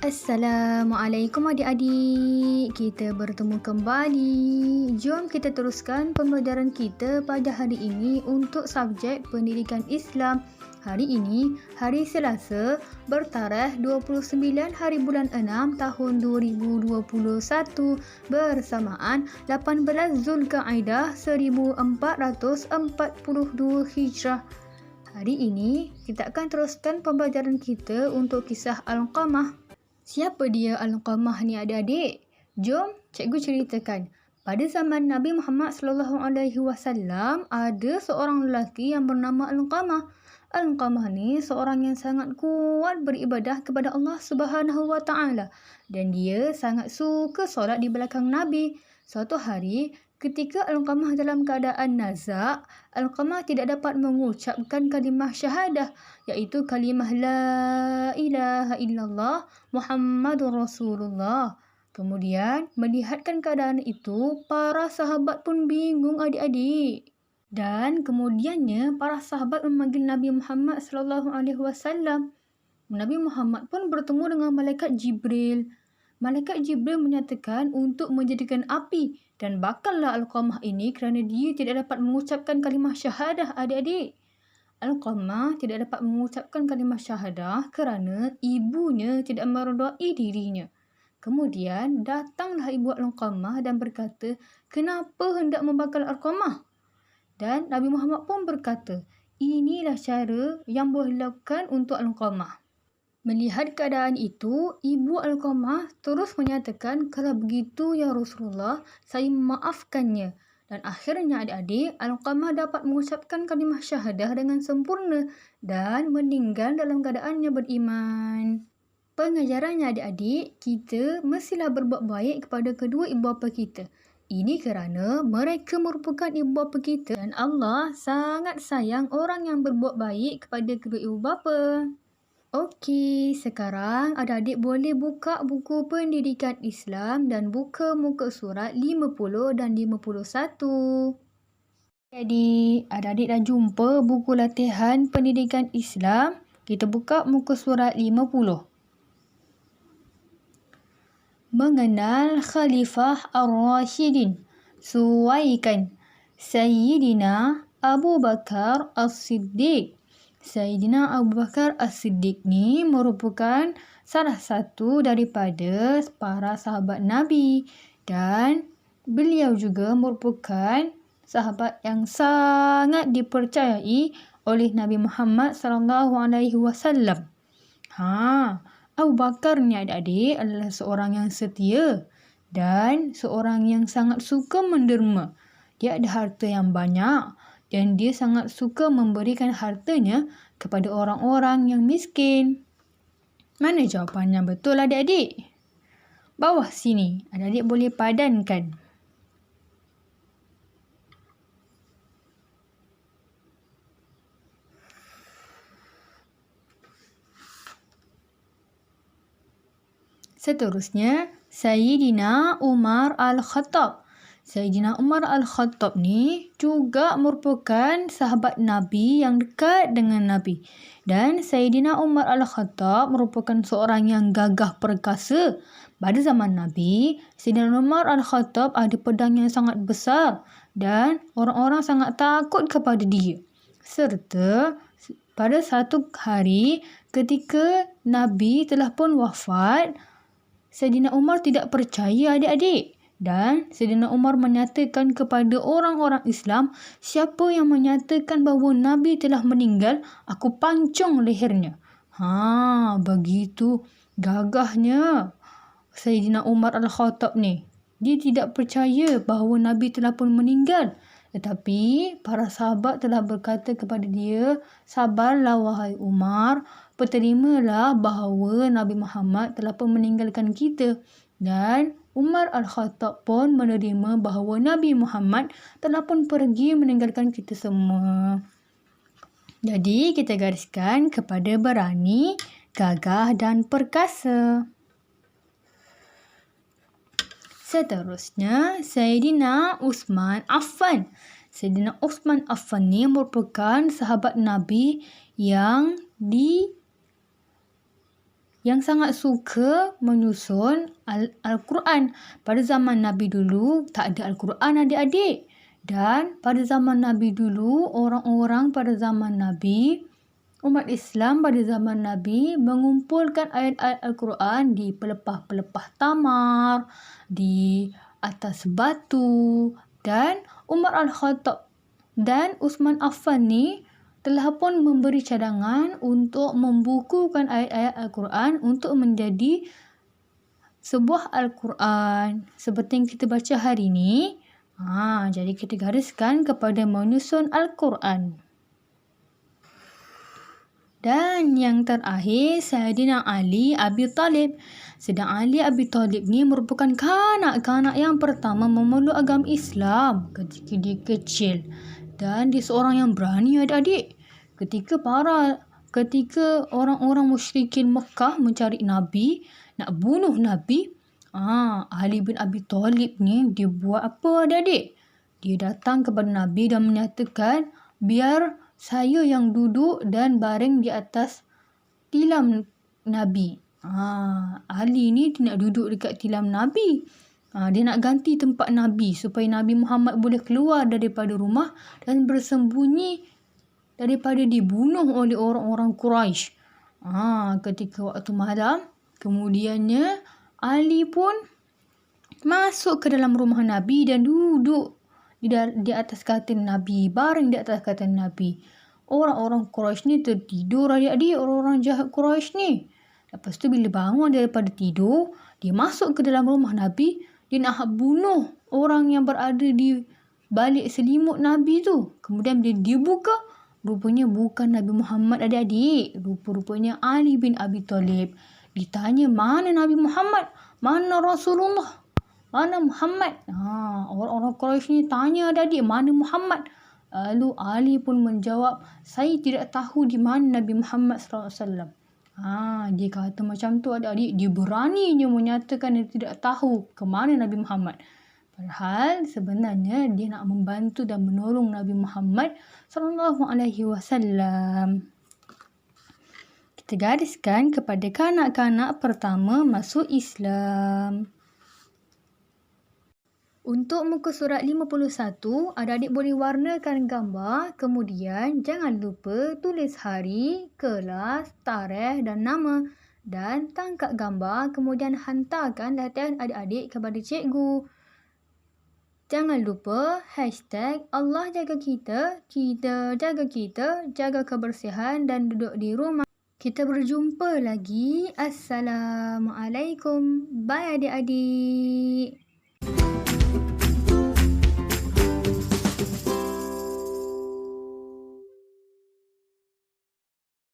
Assalamualaikum adik-adik. Kita bertemu kembali. Jom kita teruskan pembelajaran kita pada hari ini untuk subjek pendidikan Islam. Hari ini, hari Selasa, bertarikh 29 hari bulan 6 tahun 2021 bersamaan 18 Zulkaidah 1442 Hijrah. Hari ini, kita akan teruskan pembelajaran kita untuk kisah Al-Qamah. Siapa dia Al-Qamah ni adik-adik? Jom cikgu ceritakan. Pada zaman Nabi Muhammad SAW ada seorang lelaki yang bernama Al-Qamah. Al-Qamah ni seorang yang sangat kuat beribadah kepada Allah Subhanahu Wa Taala dan dia sangat suka solat di belakang Nabi. Suatu hari ketika Al-Qamah dalam keadaan nazak, Al-Qamah tidak dapat mengucapkan kalimah syahadah, iaitu kalimah La ilaha illallah Muhammadur Rasulullah. Kemudian, melihatkan keadaan itu, para sahabat pun bingung adik-adik. Dan kemudiannya, para sahabat memanggil Nabi Muhammad SAW. Nabi Muhammad pun bertemu dengan Malaikat Jibril. Malaikat Jibril menyatakan untuk menjadikan api dan bakarlah Al-Qamah ini kerana dia tidak dapat mengucapkan kalimah syahadah adik-adik. Al-Qamah tidak dapat mengucapkan kalimah syahadah kerana ibunya tidak meredai dirinya. Kemudian datanglah ibu Al-Qamah dan berkata, kenapa hendak membakar Al-Qamah? Dan Nabi Muhammad pun berkata, inilah cara yang boleh dilakukan untuk Al-Qamah. Melihat keadaan itu, ibu Al-Qamah terus menyatakan, kalau begitu ya Rasulullah, saya memaafkannya. Dan akhirnya adik-adik, Al-Qamah dapat mengucapkan kalimah syahadah dengan sempurna dan meninggal dalam keadaannya beriman. Pengajarannya adik-adik, kita mestilah berbuat baik kepada kedua ibu bapa kita. Ini kerana mereka merupakan ibu bapa kita dan Allah sangat sayang orang yang berbuat baik kepada kedua ibu bapa. Okey, sekarang adik-adik boleh buka buku pendidikan Islam dan buka muka surat 50 dan 51. Jadi, adik-adik dah jumpa buku latihan pendidikan Islam. Kita buka muka surat 50. Mengenal Khalifah Ar-Rashidin. Suaikan Sayyidina Abu Bakar As-Siddiq. Sayyidina Abu Bakar As-Siddiq ni merupakan salah satu daripada para sahabat Nabi dan beliau juga merupakan sahabat yang sangat dipercayai oleh Nabi Muhammad SAW. Abu Bakar ni adik-adik adalah seorang yang setia dan seorang yang sangat suka menderma. Dia ada harta yang banyak dan dia sangat suka memberikan hartanya kepada orang-orang yang miskin. Mana jawapannya betul adik-adik? Bawah sini, adik-adik boleh padankan. Seterusnya, Sayyidina Umar Al-Khattab. Sayyidina Umar Al-Khattab ni juga merupakan sahabat Nabi yang dekat dengan Nabi. Dan Sayyidina Umar Al-Khattab merupakan seorang yang gagah perkasa. Pada zaman Nabi, Sayyidina Umar Al-Khattab ada pedang yang sangat besar dan orang-orang sangat takut kepada dia. Serta pada satu hari ketika Nabi telah pun wafat, Sayyidina Umar tidak percaya adik-adik. Dan Sayyidina Umar menyatakan kepada orang-orang Islam, siapa yang menyatakan bahawa Nabi telah meninggal, aku pancung lehernya. Begitu gagahnya Sayyidina Umar Al-Khattab ni. Dia tidak percaya bahawa Nabi telah pun meninggal. Tetapi para sahabat telah berkata kepada dia, sabarlah wahai Umar, perterimalah bahawa Nabi Muhammad telah pun meninggalkan kita. Dan Umar Al-Khattab pun menerima bahawa Nabi Muhammad telah pun pergi meninggalkan kita semua. Jadi kita gariskan kepada berani, gagah dan perkasa. Seterusnya, Sayyidina Uthman Affan. Sayyidina Uthman Affan ni merupakan sahabat Nabi yang yang sangat suka menyusun Al-Quran. Pada zaman Nabi dulu tak ada Al-Quran adik-adik. Dan pada zaman Nabi dulu, orang-orang pada zaman Nabi, umat Islam pada zaman Nabi mengumpulkan ayat-ayat Al-Quran di pelepah-pelepah tamar, di atas batu, dan Umar Al-Khattab dan Uthman Affan ni telah pun memberi cadangan untuk membukukan ayat-ayat Al-Quran untuk menjadi sebuah Al-Quran seperti yang kita baca hari ini. Jadi kita gariskan kepada menyusun Al-Quran. Dan yang terakhir, Sayyidina Ali Abi Talib. Sedang Ali Abi Talib ni merupakan kanak-kanak yang pertama memeluk agama Islam ketika dia kecil. Dan dia seorang yang berani adik-adik. Ketika orang-orang musyrikin Mekah mencari Nabi, nak bunuh Nabi, Ali bin Abi Talib ni dia buat apa adik-adik? Dia datang kepada Nabi dan menyatakan, biar saya yang duduk dan baring di atas tilam Nabi. Ali ni dia nak duduk dekat tilam Nabi. Dia nak ganti tempat Nabi supaya Nabi Muhammad boleh keluar daripada rumah dan bersembunyi daripada dibunuh oleh orang-orang Quraisy. Ketika waktu malam, kemudiannya Ali pun masuk ke dalam rumah Nabi dan duduk di atas katil Nabi, baring di atas katil Nabi. Orang-orang Quraisy ni tertidur adik-adik, orang-orang jahat Quraisy ni. Lepas tu bila bangun daripada tidur, dia masuk ke dalam rumah Nabi, dia nak bunuh orang yang berada di balik selimut Nabi tu. Kemudian bila dia buka, rupanya bukan Nabi Muhammad adik-adik. Rupa-rupanya Ali bin Abi Talib. Ditanya, mana Nabi Muhammad? Mana Rasulullah? Mana Muhammad? Orang-orang Quraisy ni tanya adik-adik, mana Muhammad? Lalu Ali pun menjawab, saya tidak tahu di mana Nabi Muhammad SAW. Dia kata macam tu adik-adik. Dia beraninya menyatakan dia tidak tahu ke mana Nabi Muhammad. Padahal sebenarnya dia nak membantu dan menolong Nabi Muhammad SAW. Kita gariskan kepada kanak-kanak pertama masuk Islam. Untuk muka surat 51, adik-adik boleh warnakan gambar. Kemudian jangan lupa tulis hari, kelas, tarikh dan nama. Dan tangkap gambar kemudian hantarkan latihan adik-adik kepada cikgu. Jangan lupa hashtag Allah jaga kita, kita jaga kita, jaga kebersihan dan duduk di rumah. Kita berjumpa lagi. Assalamualaikum. Bye adik-adik.